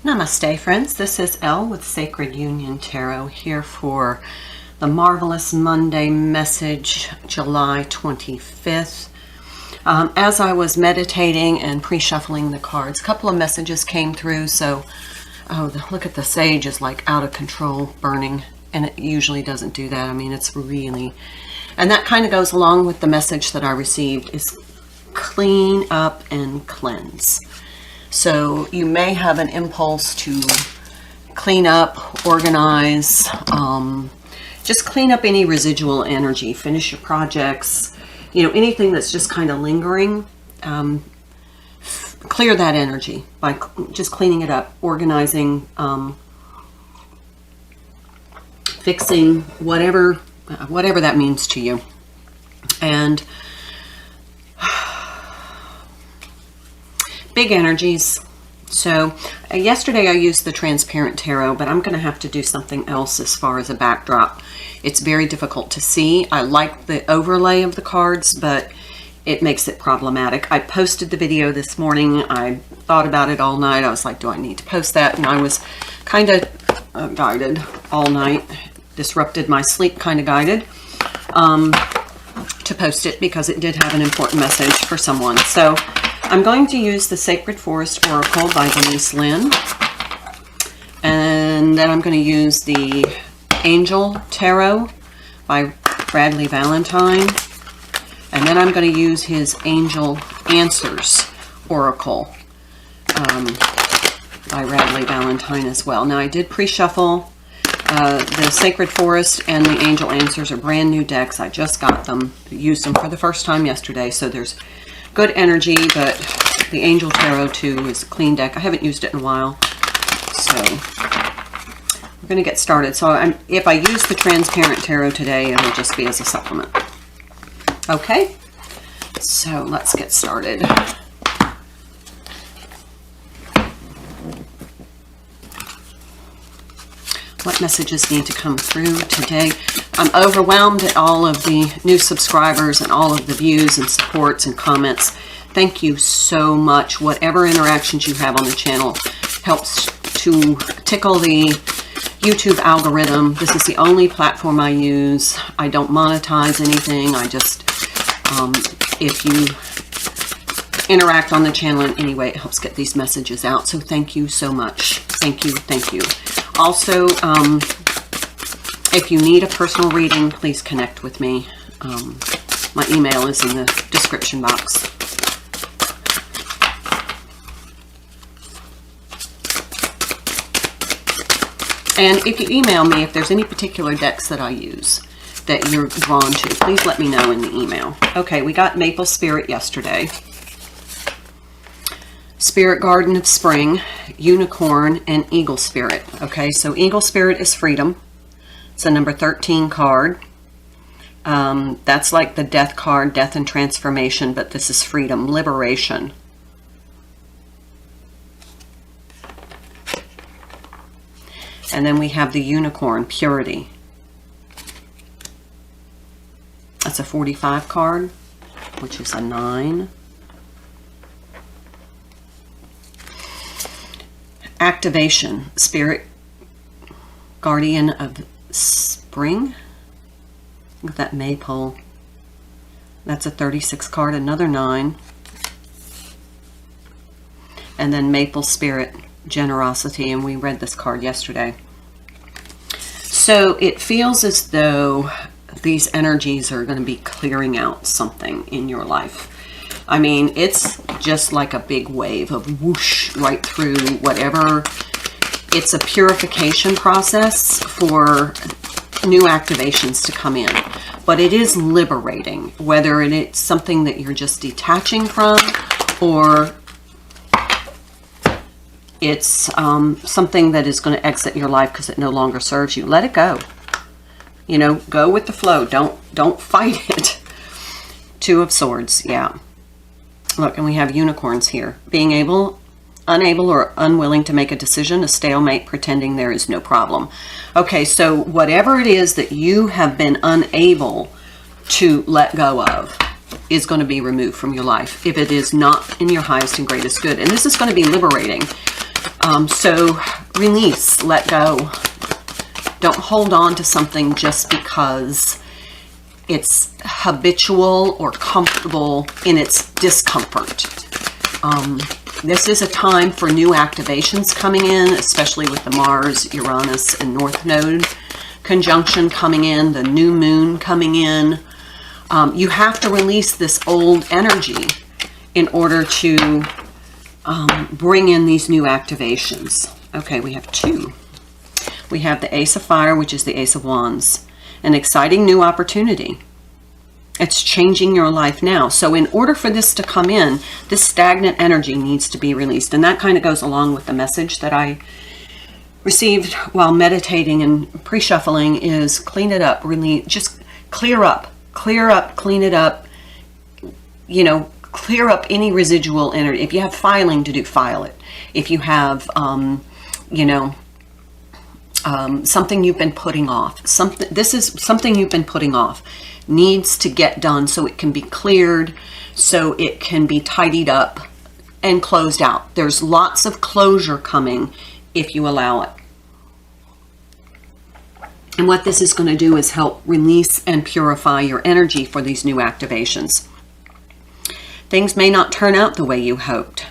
Namaste, friends. This is Elle with Sacred Union Tarot here for the Marvelous Monday message, July 25th. As I was meditating and pre-shuffling the cards, a couple of messages came through. So, look at the sage is like out of control, burning, and it usually doesn't do that. I mean, it's really, and that kind of goes along with the message that I received is clean up and cleanse. So you may have an impulse to clean up, organize, just clean up any residual energy, finish your projects, anything that's just kind of lingering. Clear that energy by just cleaning it up, organizing, fixing, whatever that means to you. And big energies. So yesterday I used the transparent tarot, but I'm going to have to do something else as far as a backdrop. It's very difficult to see. I like the overlay of the cards, but it makes it problematic. I posted the video this morning. I thought about it all night. I was like, do I need to post that? And I was kind of guided all night, disrupted my sleep, kind of guided to post it because it did have an important message for someone. So I'm going to use the Sacred Forest Oracle by Denise Lynn. And then I'm going to use the Angel Tarot by Bradley Valentine. And then I'm going to use his Angel Answers Oracle by Bradley Valentine as well. Now I did pre-shuffle. The Sacred Forest and the Angel Answers are brand new decks. I just got them, used them for the first time yesterday. So there's good energy, but the Angel Tarot too is a clean deck. I haven't used it in a while, so we're going to get started. So if I use the transparent tarot today, it'll just be as a supplement. Okay, so let's get started. What messages need to come through today? I'm overwhelmed at all of the new subscribers and all of the views and supports and comments. Thank you so much. Whatever interactions you have on the channel helps to tickle the YouTube algorithm. This is the only platform I use. I don't monetize anything. I just, if you interact on the channel in any way, it helps get these messages out. So thank you so much. Thank you. Thank you. Also, if you need a personal reading, please connect with me. My email is in the description box. And if you email me, if there's any particular decks that I use that you're drawn to, please let me know in the email. Okay, we got Maple Spirit yesterday. Spirit Garden of Spring, Unicorn, and Eagle Spirit. Okay, so Eagle Spirit is freedom. It's a number 13 card. That's like the death card, death and transformation, but this is freedom, liberation. And then we have the Unicorn, purity. That's a 45 card, which is a 9. Activation, Spirit Guardian of Spring. Look at that maypole. That's a 36 card, another 9. And then Maple Spirit, generosity, and we read this card yesterday. So it feels as though these energies are going to be clearing out something in your life. I mean, it's just like a big wave of whoosh right through whatever. It's a purification process for new activations to come in. But it is liberating, whether it's something that you're just detaching from or it's something that is going to exit your life because it no longer serves you. Let it go. Go with the flow. Don't fight it. Two of Swords, yeah. Look, and we have unicorns here. Being unable or unwilling to make a decision, a stalemate, pretending there is no problem. Okay, so whatever it is that you have been unable to let go of is going to be removed from your life if it is not in your highest and greatest good. And this is going to be liberating. So release, let go. Don't hold on to something just because it's habitual or comfortable in its discomfort. This is a time for new activations coming in, especially with the Mars, Uranus, and North Node conjunction coming in, the new moon coming in. You have to release this old energy in order to bring in these new activations. Okay, we have two. We have the Ace of Fire, which is the Ace of Wands. An exciting new opportunity. It's changing your life now. So in order for this to come in, this stagnant energy needs to be released. And that kind of goes along with the message that I received while meditating and pre-shuffling is clean it up, really just clear up, clean it up, you know, clear up any residual energy. If you have filing to do, file it. If you have, you know, something you've been putting off, this is something you've been putting off, needs to get done so it can be cleared, so it can be tidied up and closed out. There's lots of closure coming if you allow it. And what this is going to do is help release and purify your energy for these new activations. Things may not turn out the way you hoped.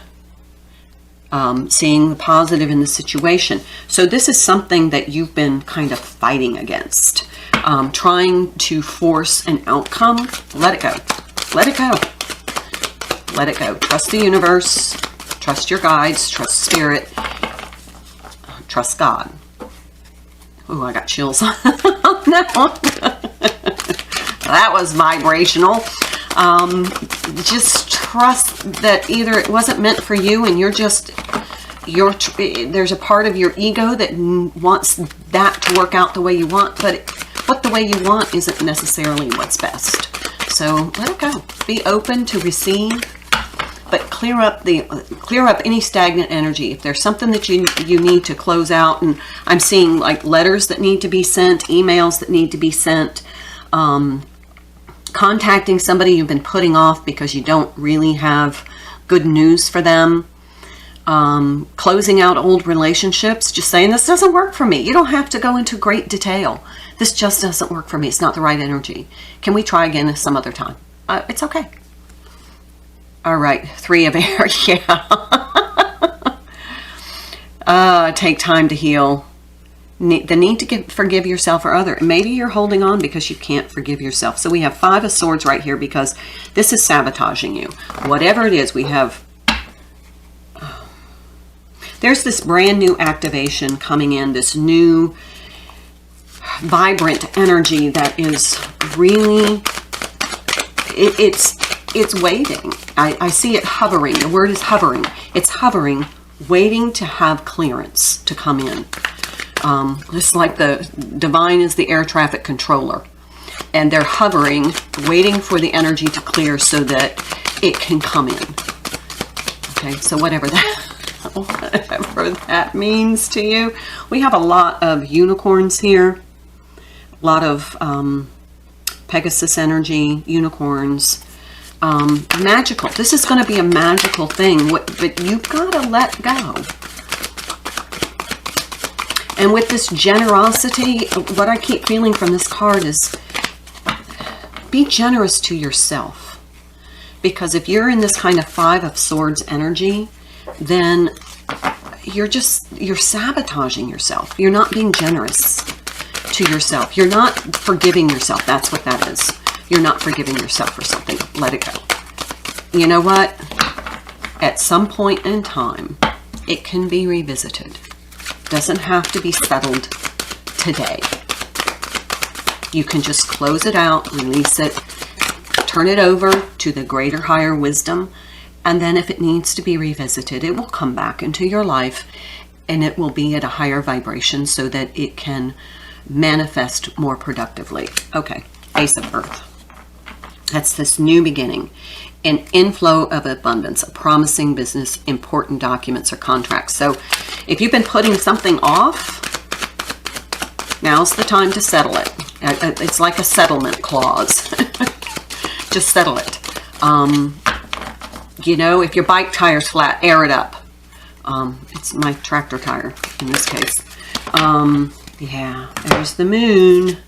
Seeing the positive in the situation. So this is something that you've been kind of fighting against. Trying to force an outcome. Let it go. Let it go. Let it go. Trust the universe. Trust your guides. Trust spirit. Trust God. Oh, I got chills on that one. That was vibrational. Just trust that either it wasn't meant for you and there's a part of your ego that wants that to work out the way you want, but what the way you want isn't necessarily what's best. So let it go. Be open to receive, but clear up any stagnant energy. If there's something that you need to close out, and I'm seeing like letters that need to be sent, emails that need to be sent, contacting somebody you've been putting off because you don't really have good news for them, closing out old relationships, just saying this doesn't work for me. You don't have to go into great detail. This just doesn't work for me. It's not the right energy. Can we try again some other time? It's okay. All right, Three of Air, yeah. Take time to heal. The need to forgive yourself or other. Maybe you're holding on because you can't forgive yourself. So we have Five of Swords right here because this is sabotaging you. Whatever it is, we have... There's this brand new activation coming in, this new vibrant energy that is really... It's waiting. I see it hovering. The word is hovering. It's hovering, waiting to have clearance to come in. It's like the Divine is the air traffic controller, and they're hovering, waiting for the energy to clear so that it can come in. Okay, so whatever that means to you. We have a lot of unicorns here, a lot of Pegasus energy, unicorns, magical. This is going to be a magical thing, but you've got to let go. And with this generosity, what I keep feeling from this card is be generous to yourself. Because if you're in this kind of Five of Swords energy, then you're sabotaging yourself. You're not being generous to yourself. You're not forgiving yourself. That's what that is. You're not forgiving yourself for something. Let it go. You know what? At some point in time, it can be revisited. Doesn't have to be settled today. You can just close it out, release it, turn it over to the greater, higher wisdom, and then if it needs to be revisited, it will come back into your life and it will be at a higher vibration so that it can manifest more productively. Okay, Ace of Earth. That's this new beginning. An inflow of abundance, a promising business, important documents or contracts. So if you've been putting something off, now's the time to settle it. It's like a settlement clause. Just settle it. You know, if your bike tire's flat, air it up. It's my tractor tire in this case. Yeah, there's the moon.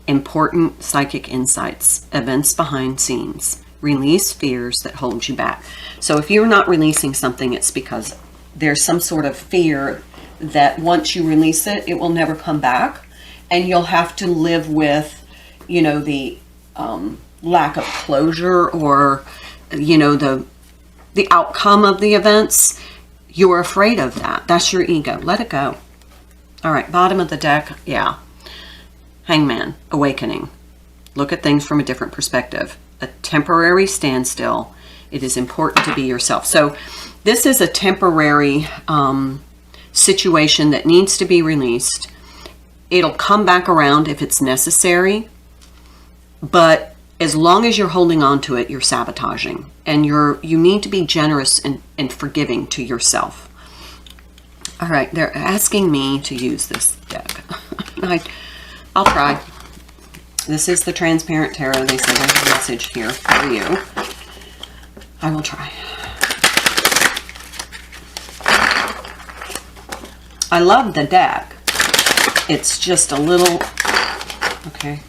Important psychic insights, events behind scenes. Release fears that hold you back. So if you're not releasing something, it's because there's some sort of fear that once you release it, it will never come back. And you'll have to live with, you know, the lack of closure, or, you know, the outcome of the events. You're afraid of that. That's your ego. Let it go. All right, bottom of the deck. Yeah. Hangman, awakening. Look at things from a different perspective. A temporary standstill. It is important to be yourself. So this is a temporary situation that needs to be released. It'll come back around if it's necessary, but as long as you're holding on to it, you're sabotaging, and you need to be generous and forgiving to yourself. All right, they're asking me to use this deck. I'll try. This is the Transparent Tarot. They say there's a message here for you. I will try. I love the deck. It's just a little... Okay.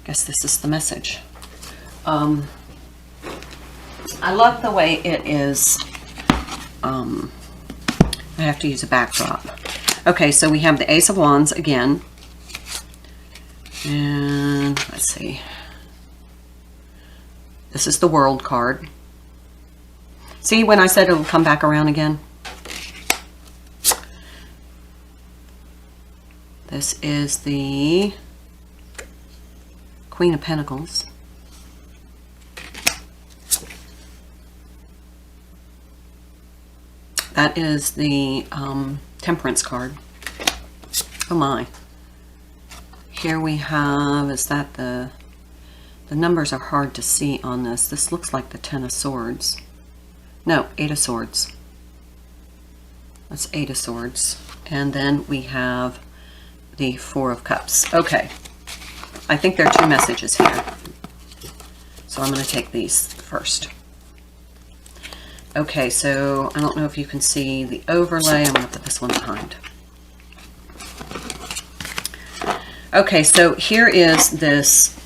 Guess this is the message. I love the way it is. I have to use a backdrop. Okay, so we have the Ace of Wands again. And let's see. This is the World card. See when I said it'll come back around again? This is the Queen of Pentacles. That is the Temperance card. Oh my. Here we have, is that the numbers are hard to see on this. This looks like the Ten of Swords. No, Eight of Swords. That's Eight of Swords. And then we have the Four of Cups. Okay. I think there are two messages here. So I'm going to take these first. Okay, so I don't know if you can see the overlay. I'm going to put this one behind. Okay, so here is this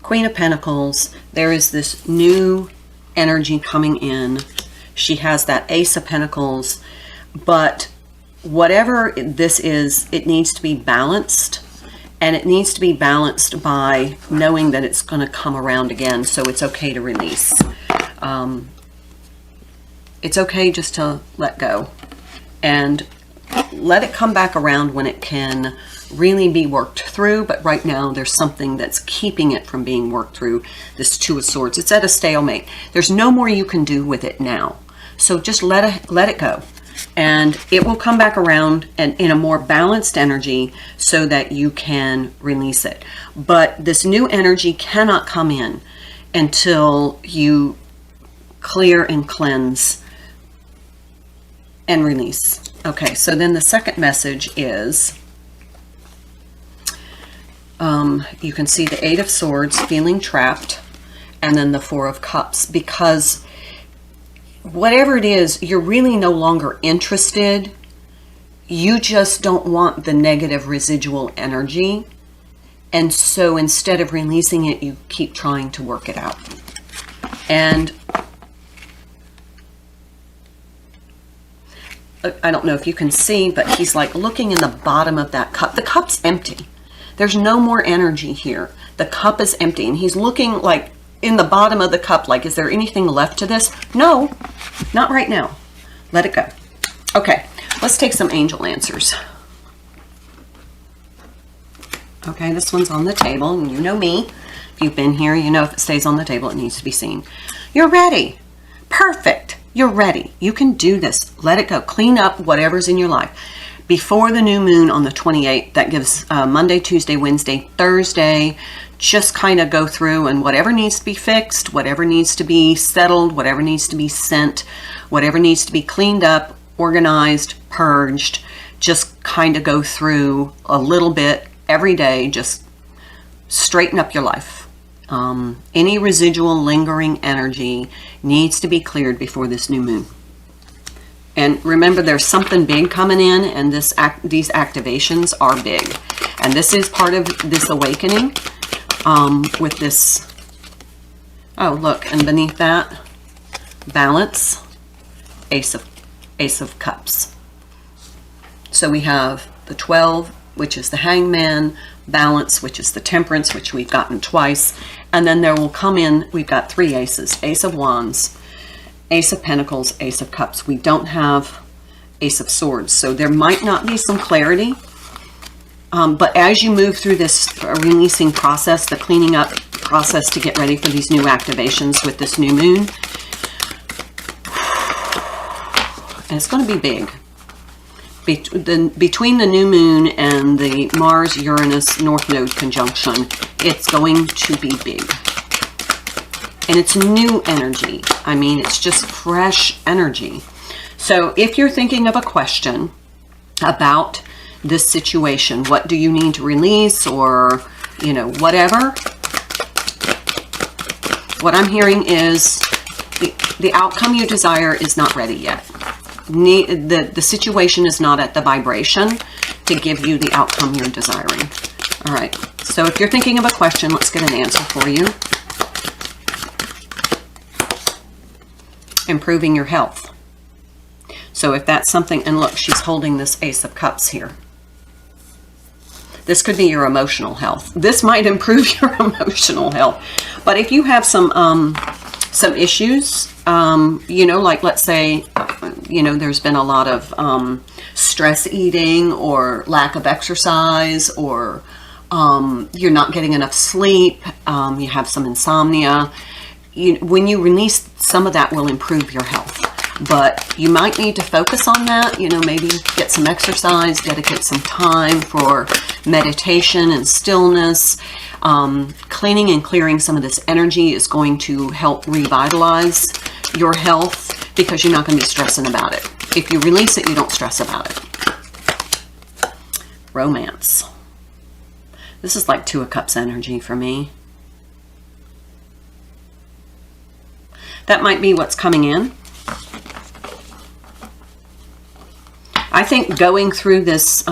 Queen of Pentacles. There is this new energy coming in. She has that Ace of Pentacles, but whatever this is, it needs to be balanced, and it needs to be balanced by knowing that it's going to come around again, so it's okay to release. It's okay just to let go and let it come back around when it can really be worked through. But right now there's something that's keeping it from being worked through. This Two of Swords, it's at a stalemate. There's no more you can do with it now. So just let it go, and it will come back around and in a more balanced energy so that you can release it. But this new energy cannot come in until you clear and cleanse and release. Okay, so then the second message is, you can see the Eight of Swords, feeling trapped, and then the Four of Cups, because whatever it is, you're really no longer interested. You just don't want the negative residual energy. And so instead of releasing it, you keep trying to work it out. And I don't know if you can see, but he's like looking in the bottom of that cup. The cup's empty. There's no more energy here. The cup is empty, and he's looking like in the bottom of the cup, like, is there anything left to this? No, not right now. Let it go. Okay, let's take some angel answers. Okay, this one's on the table, and you know me. If you've been here, you know if it stays on the table, it needs to be seen. You're ready. Perfect. You're ready. You can do this. Let it go. Clean up whatever's in your life. Before the new moon on the 28th, that gives Monday, Tuesday, Wednesday, Thursday, just kind of go through, and whatever needs to be fixed, whatever needs to be settled, whatever needs to be sent, whatever needs to be cleaned up, organized, purged, just kind of go through a little bit every day. Just straighten up your life Any residual lingering energy needs to be cleared before this new moon. And remember, there's something big coming in, and these activations are big. And this is part of this awakening with this. Oh, look, and beneath that, balance, Ace of Cups. So we have the 12, which is the Hangman, balance, which is the Temperance, which we've gotten twice. And then there will come in, we've got 3 aces, Ace of Wands, Ace of Pentacles, Ace of Cups. We don't have Ace of Swords. So there might not be some clarity. But as you move through this releasing process, the cleaning up process to get ready for these new activations with this new moon, and it's going to be big. Between the new moon and the Mars-Uranus North Node conjunction, it's going to be big. And it's new energy. I mean, it's just fresh energy. So if you're thinking of a question about this situation, what do you need to release, or, you know, whatever, what I'm hearing is the outcome you desire is not ready yet. The situation is not at the vibration to give you the outcome you're desiring. All right. So if you're thinking of a question, let's get an answer for you. Improving your health. So if that's something, and look, she's holding this Ace of Cups here. This could be your emotional health. This might improve your emotional health. But if you have some issues, you know, like let's say, you know, there's been a lot of stress eating or lack of exercise, or you're not getting enough sleep, you have some insomnia. When you release, some of that will improve your health. But you might need to focus on that, you know, maybe get some exercise, dedicate some time for meditation and stillness. Cleaning and clearing some of this energy is going to help revitalize your health, because you're not going to be stressing about it. If you release it, you don't stress about it. Romance. This is like 2 of Cups energy for me. That might be what's coming in. I think going through this,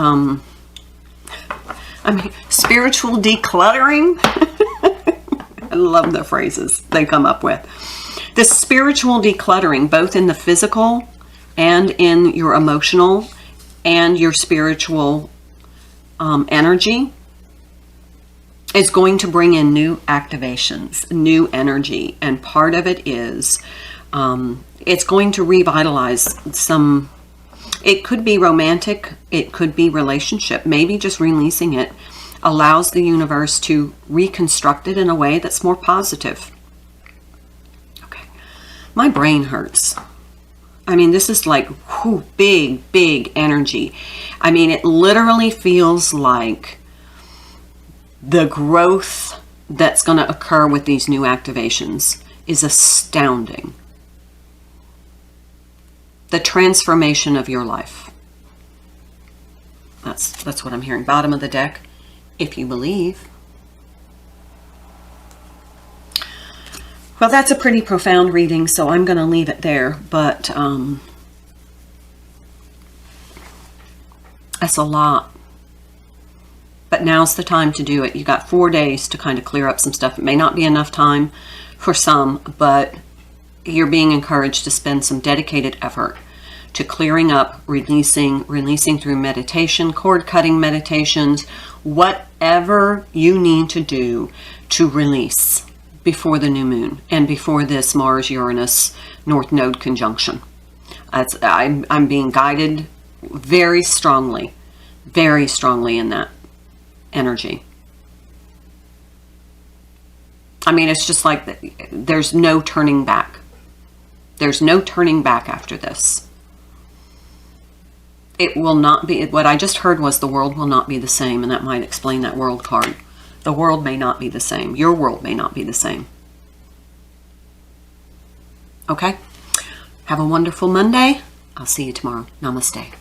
spiritual decluttering. I love the phrases they come up with. This spiritual decluttering, both in the physical and in your emotional and your spiritual energy, is going to bring in new activations, new energy. And part of it is, it's going to revitalize some. It could be romantic, it could be relationship. Maybe just releasing it allows the universe to reconstruct it in a way that's more positive. Okay, my brain hurts. I mean, this is like whew, big energy. I mean, it literally feels like the growth that's going to occur with these new activations is astounding. The transformation of your life. That's what I'm hearing. Bottom of the deck, if you believe. Well, that's a pretty profound reading, so I'm going to leave it there. But that's a lot. But now's the time to do it. You got 4 days to kind of clear up some stuff. It may not be enough time for some, but you're being encouraged to spend some dedicated effort to clearing up, releasing through meditation, cord cutting meditations, whatever you need to do to release before the new moon and before this Mars-Uranus North Node conjunction. I'm being guided very strongly in that energy. I mean, it's just like there's no turning back. There's no turning back after this. It will not be, what I just heard was the world will not be the same, and that might explain that world card. The world may not be the same. Your world may not be the same. Okay? Have a wonderful Monday. I'll see you tomorrow. Namaste.